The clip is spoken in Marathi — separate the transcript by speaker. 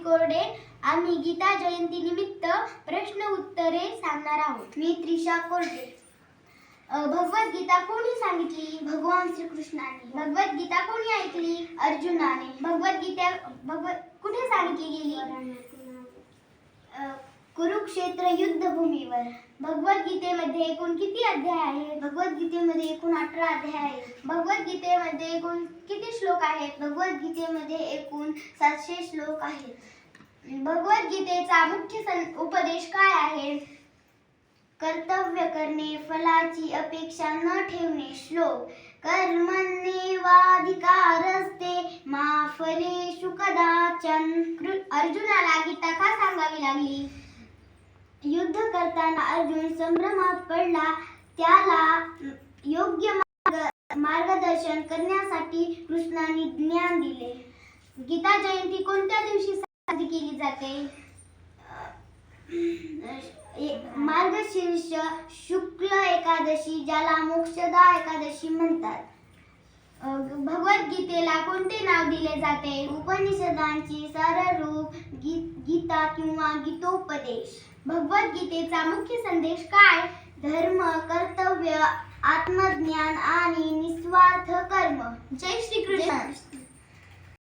Speaker 1: कोरडे आम्ही गीता जयंती निमित्त प्रश्न उत्तरे सांगणार आहोत। मी त्रिशा कोरडे। भगवद्गीता कोणी सांगितली? भगवान श्रीकृष्णाने। भगवद्गीता कोणी ऐकली? अर्जुनाने। भगवद्गीता कुठे सांगितली गेली? कुरुक्षेत्र युद्धभूमीवर। भगवद्गीतेमध्ये एकूण किती अध्याय आहेत? भगवद्गीतेमध्ये एकूण 18 अध्याय आहेत। भगवद्गीतेमध्ये एकूण किती श्लोक आहेत? भगवद्गीतेमध्ये एकूण 700 श्लोक आहेत। भगवद्गीतेचा मुख्य उपदेश काय आहे? कर्तव्य करणे, फलाची अपेक्षा न ठेवणे। श्लोक कर्मण्येवाधिकारस्ते मा फलेषु कदाचन। अर्जुनाला गीता का सांगावी लागली? युद्ध करताना अर्जुन संभ्रमात पडला, त्याला योग्य मार्गदर्शन करण्यासाठी कृष्णाने ज्ञान दिले। गीता जयंती कोणत्या दिवशी साजरी केली जाते? मार्गशीर्ष शुक्ल एकादशी, ज्याला मोक्षदा एकादशी म्हणतात। भगवद्गीतेला कोणते नाव दिले जाते? उपनिषदांची साररूप, गीता किंवा गीतोपदेश। भगवद्गीतेचा मुख्य संदेश काय? धर्म, कर्तव्य, आत्मज्ञान आणि निस्वार्थ कर्म। जय श्री कृष्ण।